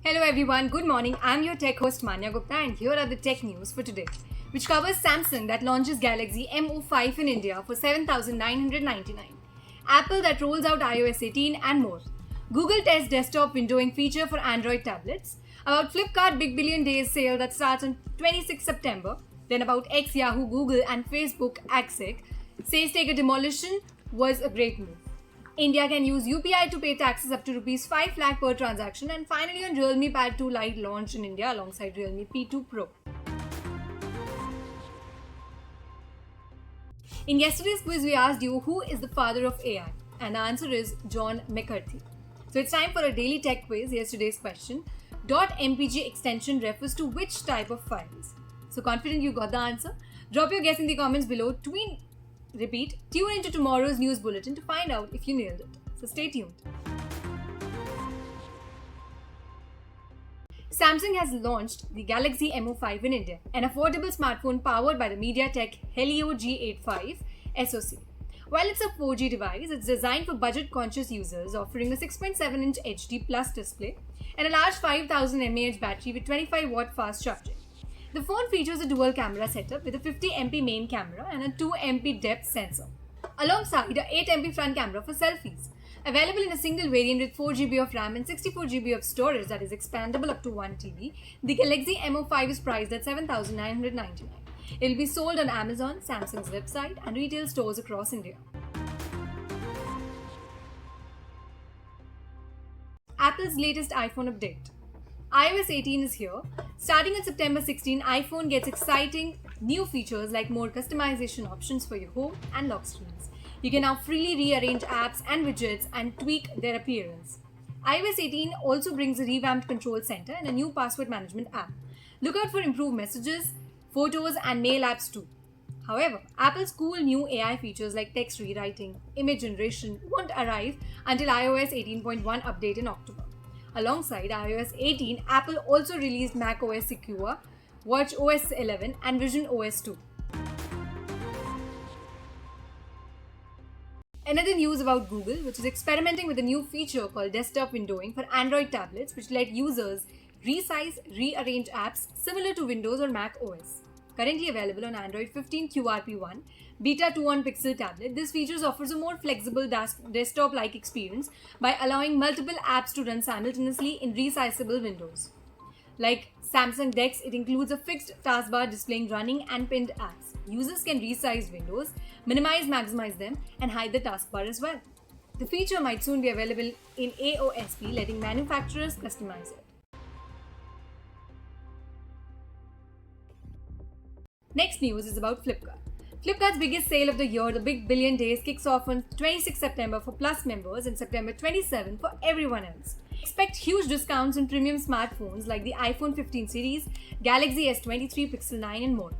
Hello everyone, good morning. I'm your tech host Manya Gupta and here are the tech news for today, which covers Samsung that launches Galaxy M05 in India for 7,999, Apple that rolls out iOS 18 and more, Google tests desktop windowing feature for Android tablets, about Flipkart Big Billion Days sale that starts on 26 September, then about X, Yahoo, Google and Facebook Axec says take a demolition was a great move. India can use UPI to pay taxes up to Rs 5 lakh per transaction, and finally on Realme Pad 2 Lite launched in India alongside Realme P2 Pro. In yesterday's quiz, we asked you who is the father of AI, and the answer is John McCarthy. So it's time for a daily tech quiz. Yesterday's question: .mpg extension refers to which type of files? So confident you got the answer? Drop your guess in the comments below. Tune into tomorrow's news bulletin to find out if you nailed it. So stay tuned. Samsung has launched the Galaxy M05 in India, an affordable smartphone powered by the MediaTek Helio G85 SoC. While it's a 4G device, it's designed for budget-conscious users, offering a 6.7-inch HD Plus display and a large 5000 mAh battery with 25-watt fast charging. The phone features a dual camera setup with a 50MP main camera and a 2MP depth sensor, alongside a 8MP front camera for selfies. Available in a single variant with 4GB of RAM and 64GB of storage that is expandable up to 1TB, the Galaxy M05 is priced at 7,999. It will be sold on Amazon, Samsung's website, and retail stores across India. Apple's latest iPhone update. iOS 18 is here. Starting on September 16, iPhone gets exciting new features like more customization options for your home and lock screens. You can now freely rearrange apps and widgets and tweak their appearance. iOS 18 also brings a revamped control center and a new password management app. Look out for improved messages, photos, and mail apps too. However, Apple's cool new AI features like text rewriting, image generation won't arrive until iOS 18.1 update in October. Alongside iOS 18, Apple also released macOS Secure, watchOS 11, and visionOS 2. Another news about Google, which is experimenting with a new feature called desktop windowing for Android tablets, which let users resize, rearrange apps similar to Windows or Mac OS. Currently available on Android 15 QRP1, Beta 2 on Pixel tablet, this feature offers a more flexible desktop-like experience by allowing multiple apps to run simultaneously in resizable windows. Like Samsung DeX, it includes a fixed taskbar displaying running and pinned apps. Users can resize windows, maximize them, and hide the taskbar as well. The feature might soon be available in AOSP, letting manufacturers customize it. Next news is about Flipkart. Flipkart's biggest sale of the year, the Big Billion Days, kicks off on 26 September for Plus members and September 27 for everyone else. Expect huge discounts on premium smartphones like the iPhone 15 series, Galaxy S23, Pixel 9 and more.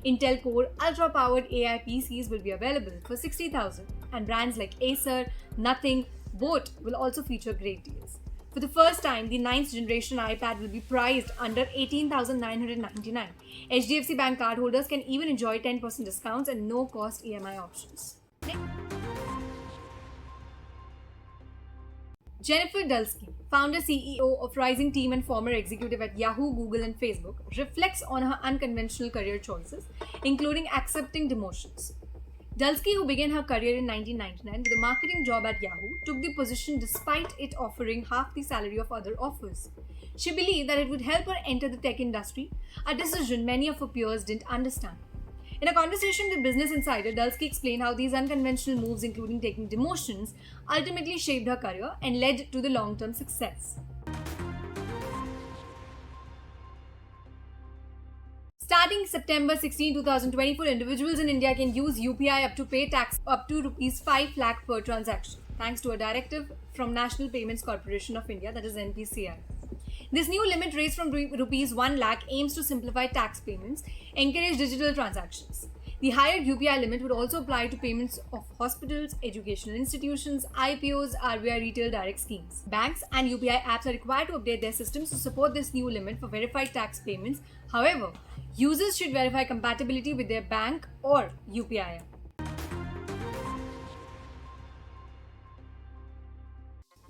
Intel Core ultra-powered AI PCs will be available for 60,000 and brands like Acer, Nothing, Boat will also feature great deals. For the first time, the 9th generation iPad will be priced under 18,999. HDFC Bank cardholders can even enjoy 10% discounts and no-cost EMI options. Jennifer Dulski, founder CEO of Rising Team and former executive at Yahoo, Google and Facebook, reflects on her unconventional career choices, including accepting demotions. Dulski, who began her career in 1999 with a marketing job at Yahoo, took the position despite it offering half the salary of other offers. She believed that it would help her enter the tech industry, a decision many of her peers didn't understand. In a conversation with Business Insider, Dulski explained how these unconventional moves, including taking demotions, ultimately shaped her career and led to the long-term success. Starting September 16, 2024, individuals in India can use UPI up to pay tax up to Rs 5 lakh per transaction, thanks to a directive from National Payments Corporation of India, that is NPCI. This new limit raised from Rs 1 lakh aims to simplify tax payments, encourage digital transactions. The higher UPI limit would also apply to payments of hospitals, educational institutions, IPOs, RBI retail direct schemes. Banks and UPI apps are required to update their systems to support this new limit for verified tax payments. However, users should verify compatibility with their bank or UPI app.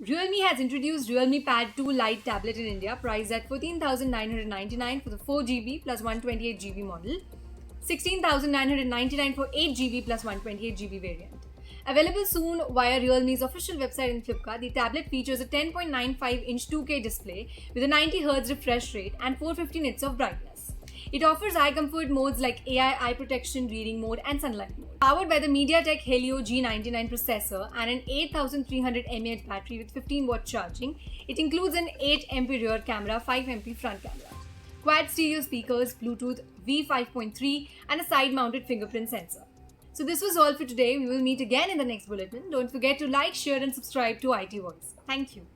Realme has introduced Realme Pad 2 Lite tablet in India, priced at 14,999 for the 4GB plus 128GB model, 16,999 for 8GB plus 128GB variant. Available soon via Realme's official website and Flipkart, the tablet features a 10.95-inch 2K display with a 90Hz refresh rate and 450 nits of brightness. It offers eye comfort modes like AI eye protection, reading mode, and sunlight mode. Powered by the MediaTek Helio G99 processor and an 8300 mAh battery with 15-watt charging, it includes an 8MP rear camera, 5MP front camera, quad stereo speakers, Bluetooth V5.3, and a side-mounted fingerprint sensor. So this was all for today. We will meet again in the next bulletin. Don't forget to like, share, and subscribe to IT Voice. Thank you.